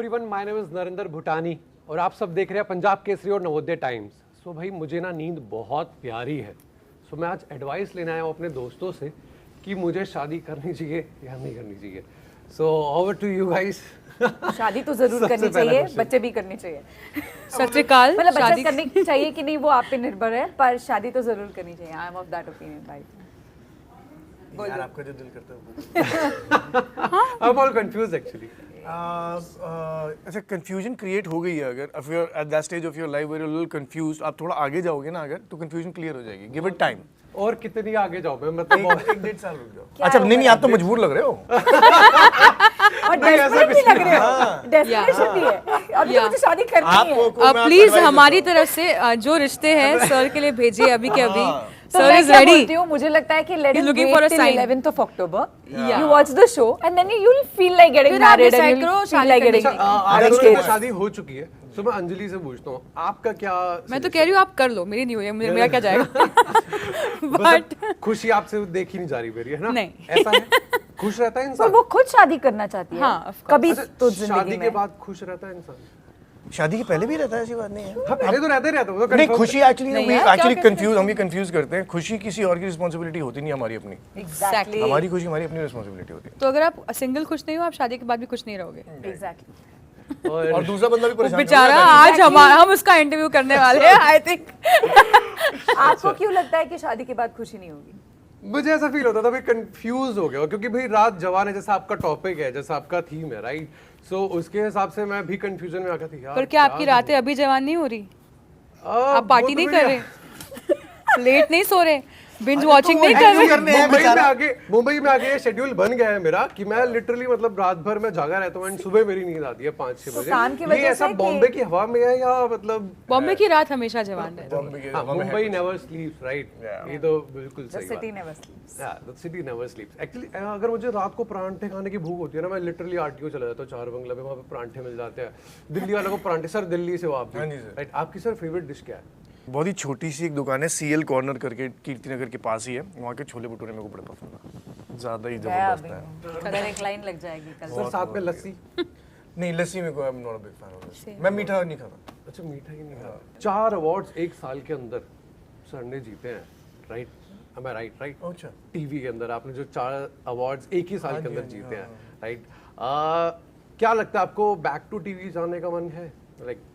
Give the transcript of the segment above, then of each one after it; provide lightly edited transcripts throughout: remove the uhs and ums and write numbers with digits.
Everyone, my name is Narendra Bhutani और आप सब देख रहे हैं पंजाब केसरी और नवोदय टाइम्स। सो भाई मुझे ना नींद बहुत प्यारी है, सो मैं आज एडवाइस लेने आया हूँ अपने दोस्तों से कि मुझे शादी करनी चाहिए या नहीं करनी चाहिए। So over to you guys. शादी तो जरूर करनी चाहिए, बच्चे भी करने चाहिए। सत श्री अकाल। मतलब बच्चे करनी चाहिए कि नहीं वो आप पे निर्भर है, पर शादी तो जरूर करनी चाहिए। I am of that opinion भाई। यार आपका जो दिल करता है वो। I am all confused actually. ऐसे कंफ्यूजन क्रिएट हो गई है। अगर if you are at that stage of your life where you little confused, आप थोड़ा आगे जाओगे ना अगर, तो कंफ्यूजन क्लियर हो जाएगी। Give it time. और कितनी आगे जाओ मैं मतलब एक डेढ़ साल रुक जाओ। अच्छा नहीं आप तो मजबूर लग रहे हो और डेस्परेट भी लग रहे हो। डेस्परेशन भी है, अभी तो मुझे शादी करनी है। प्लीज हमारी तरफ से जो रिश्ते हैं सर के लिए भेजिए अभी के अभी। तो सर मैं इज क्या रेडी। बोलती हूँ, मुझे लगता है कि let him looking wait for a till sign. 11th of October. You watch the show and then you will feel like getting फिर आप married and decide you'll करो feel शादी like करने getting की। आप दोनों engaged. की शादी हो चुकी है, तो मैं अंजलि से पूछता हूँ आपका क्या। मैं तो कह रही हूँ आप कर लो, मेरी नहीं हुई है, मेरा क्या जाएगा। बट खुशी आपसे देखी नहीं जा रही मेरी, है ना? नहीं। ऐसा है, खुश रहता है पर इंसान। वो खुद शादी करना चाहती है। हाँ, of course. कभी अच्छा, तो शादी जिंदगी के में बाद खुश रहता है इंसान। शादी के पहले भी रहता है, ऐसी बात नहीं है। हाँ पहले तो रहते ही रहता है, वो तो नहीं confirm खुशी है। एक्चुअली नहीं हम यार, एक्चुअली क्या कंफ्यूज हम भी कंफ्यूज करते हैं। खुशी किसी और की रिस्पांसिबिलिटी होती नहीं, हमारी अपनी। एग्जैक्टली हमारी खुशी हमारी अपनी रिस्पांसिबिलिटी होती है। तो अगर आप सिंगल खुश नहीं हो, आप शादी के बाद भी खुश नहीं रहोगे। एग्जैक्टली। और दूसरा बंदा भी परेशान बेचारा आज हम उसका इंटरव्यू करने वाले हैं। आई थिंक आपको क्यों लगता है कि शादी के बाद खुशी नहीं होगी? मुझे ऐसा फील होता था, भाई कंफ्यूज हो गया क्योंकि भाई रात जवान है, जैसा आपका टॉपिक है, जैसा आपका थीम है, राइट? सो उसके हिसाब से मैं भी कंफ्यूजन में आ गया था यार। पर क्या आपकी रातें अभी जवान नहीं हो रही? आप पार्टी नहीं कर रहे, लेट नहीं सो रहे, बिंज वॉचिंग नहीं कर रहे। मुंबई में आके ये शेड्यूल बन गया है मेरा कि मैं लिटरली मतलब रात भर में जागा रहता हूँ एंड सुबह मेरी नींद आती है 5-6 बजे। काम की ये वजह ऐसा से बॉम्बे की हवा में है या मतलब बॉम्बे की रात हमेशा जवान रहती है। Mumbai never स्लीप्स, right? ये तो बिल्कुल सही बात city never स्लीप्स। The city never स्लीप्स। Actually अगर मुझे रात को परांठे खाने की भूख होती है ना, मैं लिटरली आरटीओ चला जाता हूँ, चार बंगला में, वहाँ पे परांठे मिल जाते हैं। दिल्ली वालों को परांठे, सर दिल्ली से हो आप भी, राइट? आपकी सर फेवरेट डिश क्या है? बहुत ही छोटी सी एक दुकान है, सीएल कॉर्नर करके, कीर्ति नगर के पास ही है। वहाँ के छोले भटूरे मेरे को बड़े पसंद है, ज्यादा ही जबरदस्त है। उधर एक लाइन लग जाएगी कल। सर साथ में लस्सी? नहीं लस्सी मेरे को, I am not a big fan of lassi. मैं मीठा नहीं खाता। अच्छा मीठा ही नहीं खाता। 4 अवार्ड्स एक साल के अंदर सर ने जीते हैं, राइट? am I right? अच्छा टीवी के अंदर आपने जो 4 अवार्ड्स एक ही साल के अंदर जीते हैं, राइट? क्या लगता है आपको बैक टू टीवी जाने का मन है? लाइक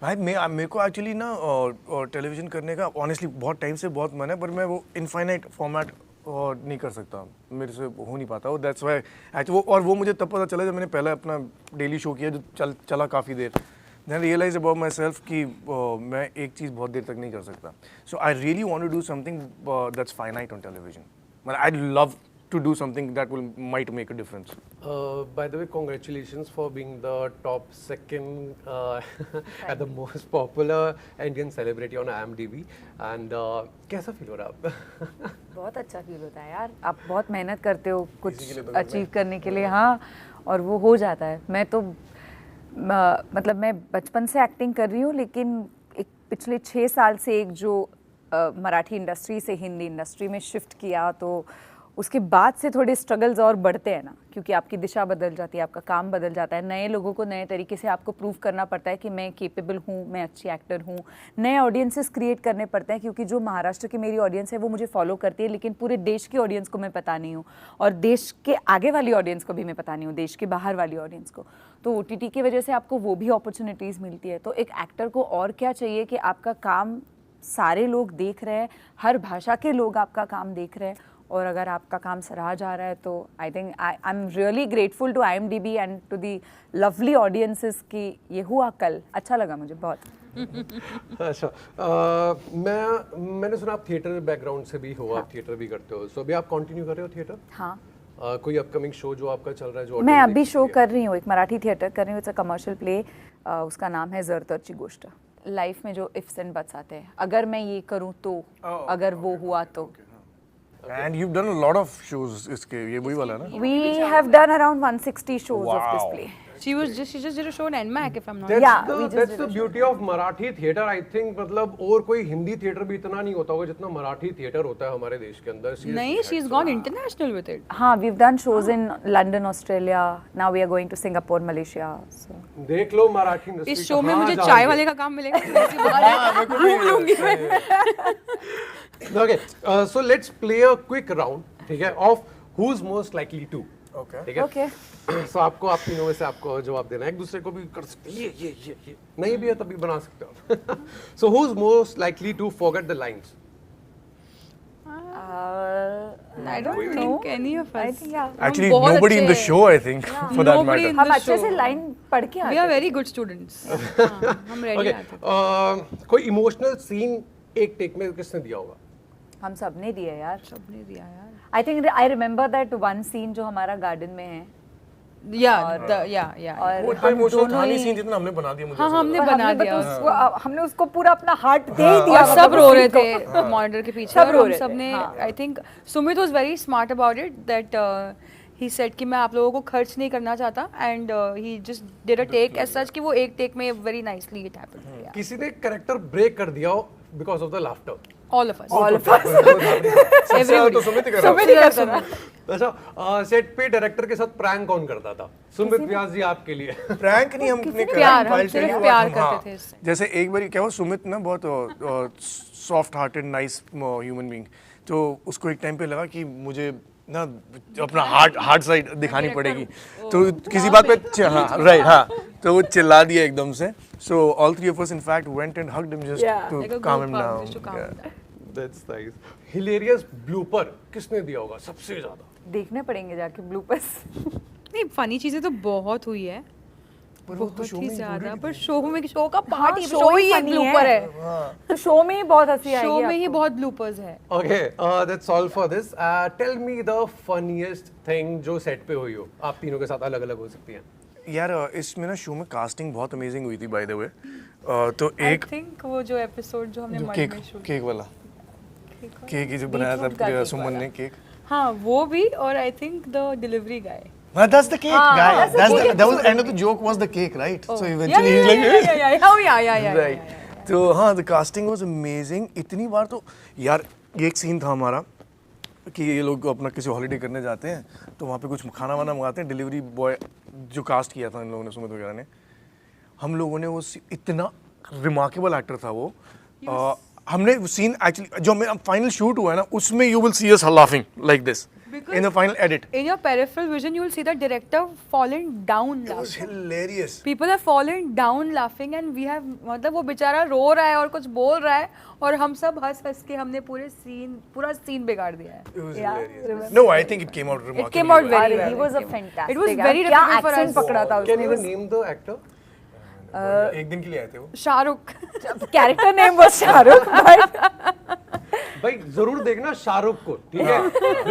भाई मेरे को एक्चुअली ना और टेलीविजन करने का ऑनेस्टली बहुत टाइम से बहुत मन है, पर मैं वो इनफाइनाइट फॉर्मेट और नहीं कर सकता, मेरे से हो नहीं पाता वो। दैट्स व्हाई एक्चुअली वो मुझे तब पता चला जब मैंने पहला अपना डेली शो किया जो चला काफ़ी देर। Then realise about myself कि मैं एक चीज़ बहुत देर तक नहीं कर सकता। So I really want to do something that's finite on television. मतलब I love to do something that might make a difference. By the way, congratulations for being the top second at the most popular Indian celebrity on IMDb. And कैसा feel हो रहा है आप? बहुत अच्छा feel होता है यार, आप बहुत मेहनत करते हो कुछ अचीव करने के लिए। हाँ, और वो हो जाता है। मैं तो मतलब मैं बचपन से एक्टिंग कर रही हूँ, लेकिन एक पिछले 6 साल से एक जो मराठी इंडस्ट्री से हिंदी इंडस्ट्री में शिफ्ट किया, तो उसके बाद से थोड़े स्ट्रगल्स और बढ़ते हैं ना, क्योंकि आपकी दिशा बदल जाती है, आपका काम बदल जाता है, नए लोगों को नए तरीके से आपको प्रूव करना पड़ता है कि मैं केपेबल हूँ, मैं अच्छी एक्टर हूँ। नए ऑडियंसेस क्रिएट करने पड़ते हैं, क्योंकि जो महाराष्ट्र की मेरी ऑडियंस है वो मुझे फॉलो करती है, लेकिन पूरे देश की ऑडियंस को मैं पता नहीं हूँ, और देश के आगे वाली ऑडियंस को भी मैं पता नहीं हूँ, देश के बाहर वाली ऑडियंस को। तो OTT की वजह से आपको वो भी अपॉर्चुनिटीज़ मिलती है। तो एक एक्टर को और क्या चाहिए कि आपका काम सारे लोग देख रहे हैं, हर भाषा के लोग आपका काम देख रहे हैं, और अगर आपका काम सराहा जा रहा है तो I think I am really grateful to IMDb and to the lovely audiences कि ये हुआ कल। अच्छा लगा मुझे बहुत। अच्छा मैंने सुना आप थिएटर बैकग्राउंड से भी हो, आप थिएटर भी करते हो, सो अभी आप कंटिन्यू कर रहे हो थिएटर? हाँ। कोई अपकमिंग शो जो आपका चल रहा है जो मैं अभी शो कर रही हूँ, एक मराठी थिएटर कर रही हूँ, इट्स अ कमर्शियल प्ले, उसका नाम है जरतरची गोष्ट। लाइफ में जो इफ्स एंड बट्स आते हैं, अगर मैं ये करूँ तो, अगर वो हुआ तो। And you've done a lot of shows इसके, ये वही वाला ना? We have done around 160 shows of this play. She just did a show in NMAC, if I'm not Yeah, wrong. we just That's did the a beauty of Marathi theatre. I think मतलब और कोई Hindi theatre भी इतना नहीं होता होगा जितना Marathi theatre होता है हमारे देश के अंदर. नहीं, she's gone international with it. हाँ, we've done shows in London, Australia. Now we are going to Singapore, Malaysia. So देख लो मराठी इंडस्ट्री. इस शो में मुझे चाय वाले का काम मिलेगा. ऐसे बाहर घूम लूंगी मैं. Okay, so let's play a quick round, ठीक है, of who's most likely to. Okay. ठीक है. okay. So आपको आप तीनों में से आपको जवाब देना है. एक दूसरे को भी कर सकते हैं. ये नहीं भी है तभी बना सकते हो. So who's most likely to forget the lines? I don't think any of us. I think yeah. Actually, बहुत nobody in the अच्छे हैं. show, I think, for that Nobody matter. in हम the अच्छे से show. लाइन पढ़ के We आते are हैं. very good students. हाँ, हम ready Okay, आते हैं. कोई इमोशनल सीन एक टेक में किसने दिया होगा? हम सब ने दिए यार. सबने दिया यार. I think I remember that one scene जो हमारा गार्डन में है. Yeah, और- yeah. और वो हम इमोशनल दोनों था नहीं ही सीन जितना हमने बना दिया मुझे. हाँ, ऐसा हमने लगा. बना हमने दिया. हमने उसको पूरा अपना हार्ट दे ही दिया. और सब मतलब रो उस रहे scene को. थे मॉनिटर के पीछे. सब और रो हम रहे सब थे, ने हाँ. I think Sumit was very smart about it that he said कि मैं आप लोगों को खर्च नहीं करना चाहता and he just did a take as such कि वो एक टेक में वेरी नाइसली इट हैपेंड. किसी ने कैरेक्टर ब्रेक कर दिया हो because of the laughter. All of us. सबसे ज्यादा तो सुमित ही कर रहा था. सुमित ही करता था. अच्छा, सेट पे डायरेक्टर के साथ प्रैंक कौन करता था? सुमित व्यास जी आपके लिए. प्रैंक नहीं हमने करा. प्यार, हम I'll tell सिर्फ you प्यार what, हाँ. करते थे इससे. जैसे एक बार क्या हुआ, सुमित ना बहुत soft hearted nice human being, तो उसको एक टाइम पे लगा कि मुझे ना अपना हार्ड साइड दिखानी पड़ेगी, तो किसी बात पे हाँ राइट हाँ, तो वो चिल्ला दिया एकदम से. So all three of us in fact went and hugged him just Yeah. Like a to group calm him hug, down. just to calm him down. That's nice. Hilarious blooper किसने दिया होगा सबसे ज्यादा? देखने पड़ेंगे जाके ब्लूपर्स. नहीं, funny चीजें तो बहुत हुई है. पर वो तो बहुत शो ही में ज्यादा. included पर शो का हाँ, पार्ट ही show शो ही ही एक funny ब्लूपर है. है. तो शो में ही बहुत हंसी आएगी. शो में ही आपको. बहुत ब्लूपर्स है. Okay, that's all for this. Tell me the funniest thing जो सेट पे हुई हो. आप तीनों के साथ अलग अलग हो सकती है. यार इसमें ना शो में कास्टिंग बहुत अमेजिंग हुई थी बाय द वे. तो आई एक थिंक वो जो एपिसोड जो हमने जो मड केक में शूट केक वाला केक ही जो बनाया Beetroot का था cake सुमन वाला. ने केक. हाँ, वो भी. और I think the delivery guy. That's the cake, हाँ, guy. that's the That's cake. that was the end of the joke was the cake, right? So Yeah, eventually he's like, yeah. right. तो हाँ, the casting was amazing. इतनी बार तो यार ये एक scene था हमारा कि ये लोग अपना किसी हॉलीडे करने जाते हैं, तो वहाँ पे कुछ खाना वाना मंगाते हैं. डिलीवरी बॉय जो कास्ट किया था इन लोगों ने, सुमित वगैरह ने, हम लोगों ने वो इतना रिमार्केबल एक्टर था वो. हमने सीन एक्चुअली जो हमें फाइनल शूट हुआ है ना, उसमें you will see us laughing like this in the final edit. In your peripheral vision, you will see the director falling down It was laughing. hilarious. People have fallen down laughing and we have मतलब वो बेचारा रो रहा है और कुछ बोल रहा है और हम सब हंस के हमने पूरा सीन बिगाड़ दिया है. It was Yeah, hilarious. remember. No, I think it came out remarkably. came out well. very He well. was a fantastic. It was very क्या difficult for accent us. पकड़ा था Can उसने. you name the actor? एक दिन के लिए आए थे वो. Shahrukh. Character name was Shahrukh, but भाई जरूर देखना शाहरुख को, ठीक है?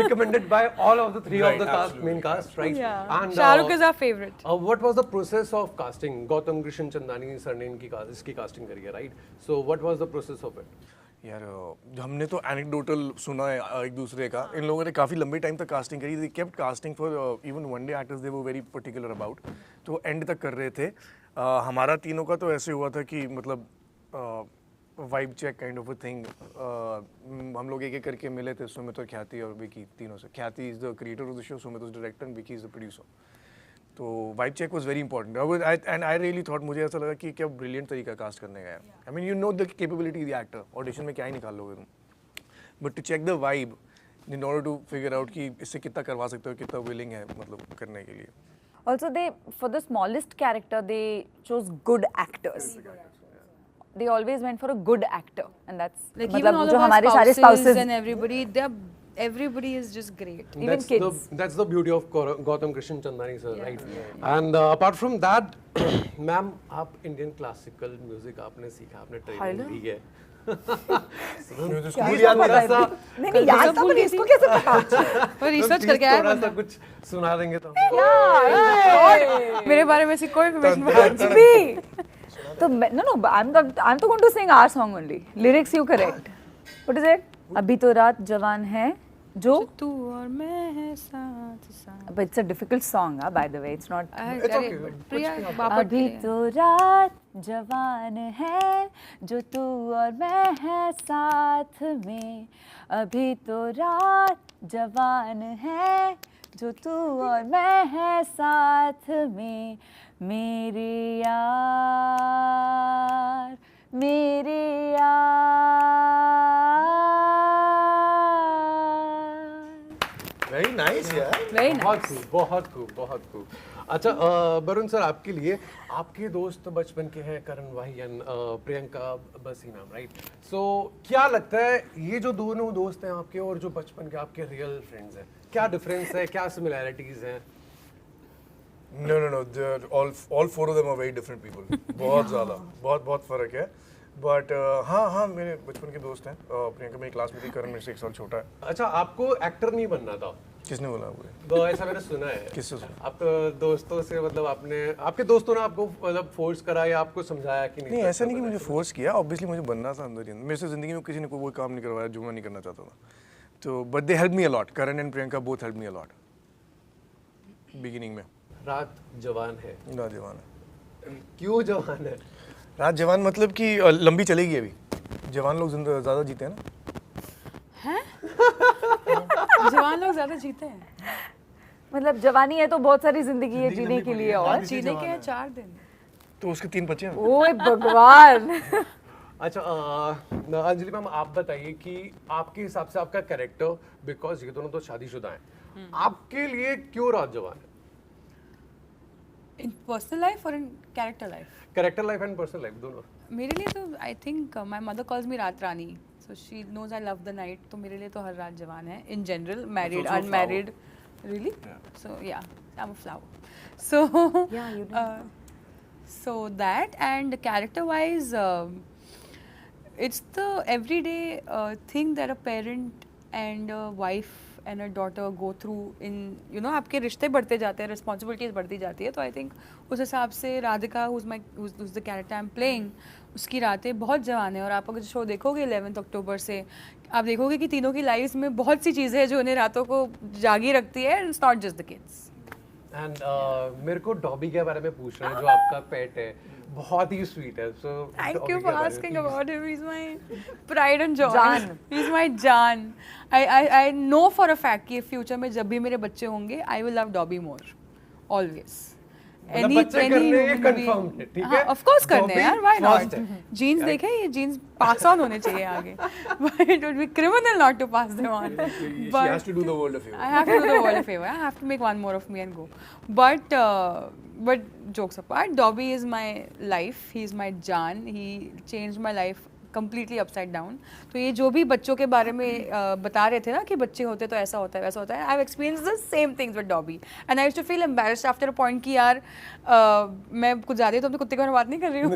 Recommended by all of the three of the Right, cast, absolutely. main cast, right? Yeah. And Shahrukh is our favorite. What was the process of casting? Gautam Krishna Chandani sir ने इसकी casting करी है, right? So what was the process of it? यार हमने तो anecdotal सुना है एक दूसरे का. इन लोगों ने काफ़ी लंबे टाइम तक कास्टिंग करी. They kept casting for even one day actors. They were very particular about. तो एंड तक कर रहे थे. हमारा तीनों का तो ऐसे हुआ था कि मतलब vibe check kind of a thing. हम लोग एक एक करके मिले थे, सुमित और ख्याति और विकी तीनों से. Khyati is the creator of the show, Sumit is director and Vicky is the producer. तो vibe check was very important and I really thought, मुझे ऐसा लगा कि क्या ब्रिलियंट तरीका कास्ट करने का है. I mean you know the capability the actor, audition में क्या ही निकाल लोगे तुम, but to check the vibe in order to figure out कि इससे कितना करवा सकते हो, कितना विलिंग है मतलब करने के लिए. also they for the smallest character they chose good actors. They always went for a good actor, and that's Like even मतलब all जो of our हमारे सारे spouses and everybody is just great. Even kids. That's the beauty of Gautam Krishan Chandani sir, right? And apart from that, ma'am, आप Indian classical music आपने सीखा, आपने training ली है. नहीं याद था, पर इसको कैसे पता? और रिसर्च करके आया थोड़ा सा बंदा. कुछ सुना देंगे तो मेरे बारे में ऐसी कोई information कुछ भी. तो no, I'm the going to sing our song only. Lyrics you correct. What is it? अभी तो रात जवान है जो तू और मैं है साथ साथ. But it's a difficult song, by the way. It's not. It's okay. प्रिया कुछ भी बापट अभी तो रात जवान है जो तू और मैं है साथ में, अभी तो रात जवान है जो तू और मैं है साथ में, मेरे यार मेरे यार। वेरी नाइस यार। वेरी बहुत खूब, बहुत खूब, बहुत खूब। अच्छा वरुण सर, आपके लिए आपके दोस्त बचपन के हैं करण वाहियन, प्रियंका बसी मैम, राइट? सो क्या लगता है ये जो दोनों दोस्त हैं आपके और जो बचपन के आपके रियल फ्रेंड्स हैं, क्या डिफरेंस है, क्या सिमिलैरिटीज हैं? No, all four of them are very different people. बहुत ज़्यादा, बहुत फ़र्क है। बट हाँ मेरे बचपन के दोस्त हैं। प्रियंका मेरी क्लास में थी, करण मेरे से 1 साल छोटा है। अच्छा, आपको एक्टर नहीं बनना था? किसने बोला आपको? तो ऐसा मैंने सुना है। किससे सुना? आप दोस्तों से, मतलब आपके दोस्तों ने आपको मतलब फोर्स करा या आपको समझाया कि नहीं, ऐसा नहीं कि मुझे फोर्स किया। ऑब्वियसली मुझे बनना था अंदर ही। मेरे से ज़िंदगी में किसी ने कोई काम नहीं करवाया जो मैं नहीं करना चाहता था। तो but they help me a lot. Karan and Priyanka both help me a lot beginning में। रात जवान है। रात जवान है। क्यों जवान है? रात जवान मतलब कि लंबी चलेगी अभी। जवान लोग ज़्यादा जीते हैं ना। जवान लोग ज्यादा जीते हैं। मतलब जवानी है तो बहुत सारी जिंदगी है जीने के लिए, और जीने के हैं 4 दिन। तो उसके 3 बच्चे हैं। ओए भगवान। अच्छा अंजलि मैम, आप बताइए कि आपके हिसाब से आपका कैरेक्टर, बिकॉज ये दोनों तो शादीशुदा हैं, आपके लिए क्यों रात जवान है? इन पर्सनल लाइफ और in character life? Character life and personal life दोनों। मेरे लिए तो I think my mother calls me रात रानी, so she knows I love the night. तो मेरे लिए तो हर रात जवान है in general, married unmarried. Really? So yeah, I am a flower. So Yeah, you do. so that, and character wise, it's the everyday thing that a parent and a wife and a daughter go through in, you know, आपके रिश्ते बढ़ते जाते हैं, responsibilities बढ़ती जाती है। तो I think उस हिसाब से Radhika who's the character I'm playing, उसकी रातें बहुत जवान है। और आप अगर शो देखोगे 11 अक्टूबर से, आप देखोगे कि तीनों की लाइफ में बहुत सी चीज़ें हैं जो उन्हें रातों को जागी रखती है। It's not just the kids. And मेरे को डॉबी के बारे में पूछ रहे हैं, जो आपका पेट है, बहुत ही स्वीट है। सो Thank you for asking about him. He's my pride and joy. Jaan. He's my Jaan. I know for a fact कि फ्यूचर में जब भी मेरे बच्चे होंगे, I will love Dobby more. Always. मतलब बच्चे करने ये confirmed है, ठीक है? Of course करने हैं यार, why not? First है। Genes देखे, ये genes pass on होने चाहिए आगे. But it would be criminal not to pass them on. She has to do the world a favor. I have to do the world a favor. I have to make one more of me and go. But jokes apart, Dobby is my life. He's my Jaan. He changed my life completely upside down. तो ये जो भी बच्चों के बारे में बता रहे थे ना कि बच्चे होते तो ऐसा होता है वैसा होता है, I've experienced the same things with Dobby and I used to feel embarrassed after a point कि यार मैं कुछ ज़्यादा तो अपने कुत्ते के बारे में बात नहीं कर रही हूँ,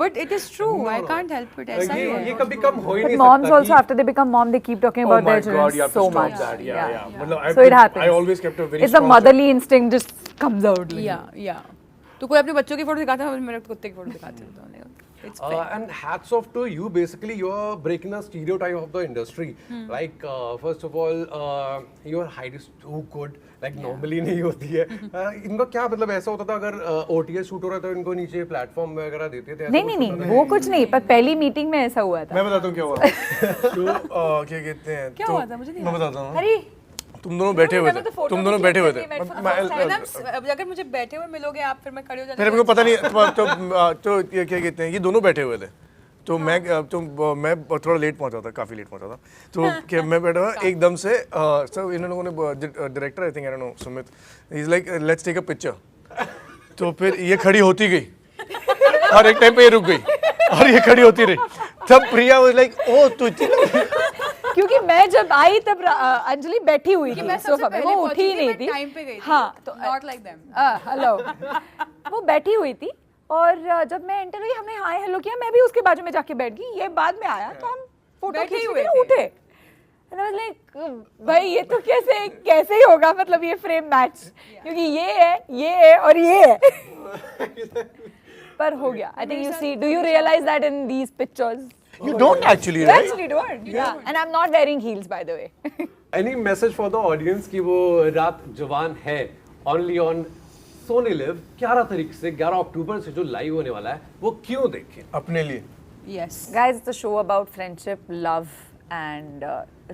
but it is true. I can't help it. ऐसा ही है। ये कभी कम हो ही नहीं Moms सकता also, after they become mom, they keep talking Oh about my their God, children you have so to stop much. that. Yeah. मतलब So it happens. I always kept a very It's the strong motherly instinct just comes out. Like. Yeah. तो कोई अपने बच्चों की photo दिखाता है, मेरे कुत्ते की फोटो दिखाते हैं। It's fair. And hats off to you. Basically, you're breaking the stereotype of the industry. Like, first of all, your height is too good. Like, normally नहीं होती है। इनका क्या मतलब ऐसा होता था, अगर OTS शूट हो रहा था तो इनको नीचे प्लेटफॉर्म वगैरह देते थे? नहीं, वो कुछ नहीं, पर पहली मीटिंग में ऐसा हुआ था। मैं बताता हूँ क्या हुआ। तो क्या कहते हैं, क्या हुआ था मुझे नहीं मैं बताता हूँ। अरे तुम दोनों बैठे हुए थे। अगर मुझे बैठे हुए मिलोगे आप, फिर मैं खड़ी हो जाती। मेरे को पता नहीं तो ये क्या कहते हैं, ये दोनों बैठे हुए थे। तो मैं थोड़ा लेट पहुंचा था, काफ़ी लेट पहुंचा था। तो क्या मैं बैठा हुआ एकदम से सब इन लोगों ने, director I think, I don't know, Sumit, he is like let's take a picture. तो फिर ये खड़ी होती गई और एक टाइम पे ये रुक गई और ये खड़ी होती रही। तब प्रिया वाज लाइक ओ तू, क्योंकि मैं जब आई तब अंजलि बैठी हुई थी सोफा पे, वो उठी ही नहीं थी। टाइम पे गई थी। हाँ, तो नॉट लाइक देम। हेलो, वो बैठी हुई थी और जब मैं एंटर हुई, हमने हाय हेलो किया, मैं भी उसके बाजू में जाके बैठ गई। ये बाद में आया तो हम फोटो बैठे खींच हुए के थे। उठे। लाइक भाई ये तो कैसे ही होगा, मतलब ये फ्रेम मैच, क्योंकि ये है और ये है। पर हो गया। I think you see, do you realize that in these pictures? you don't actually, You right? actually don't. Yeah. And I'm not wearing heels, by the way. Any message for the audience कि वो रात जवान है only on Sony live 11 तारीख से 11 अक्टूबर से जो live होने वाला है वो क्यों देखें? अपने लिए Yes. Guys, it's a show about friendship, love, and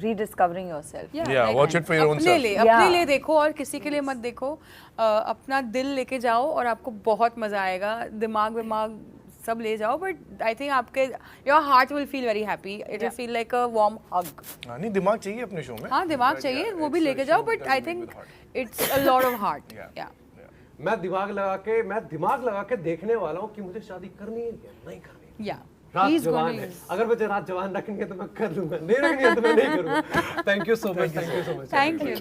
rediscovering yourself. Yeah, watch it for your own अपने self. लिए Yeah. अपने लिए देखो और किसी के लिए मत देखो. अपना दिल लेके जाओ और आपको बहुत मजा आएगा. दिमाग सब ले जाओ, बट आई थिंक आपके your heart will feel very happy. It will feel like a warm hug. हाँ, नहीं दिमाग चाहिए अपने शो में. हाँ, दिमाग चाहिए, वो भी लेके जाओ, but I think it's a lot of heart. या मैं दिमाग लगा के देखने वाला हूँ कि मुझे शादी करनी है या नहीं करनी है. या रात He's जवान gonna है. use. अगर मुझे रात जवान रखेंगे तो मैं कर लूंगा, नहीं रखेंगे तो मैं नहीं करूंगा. Thank you so much. Thank you.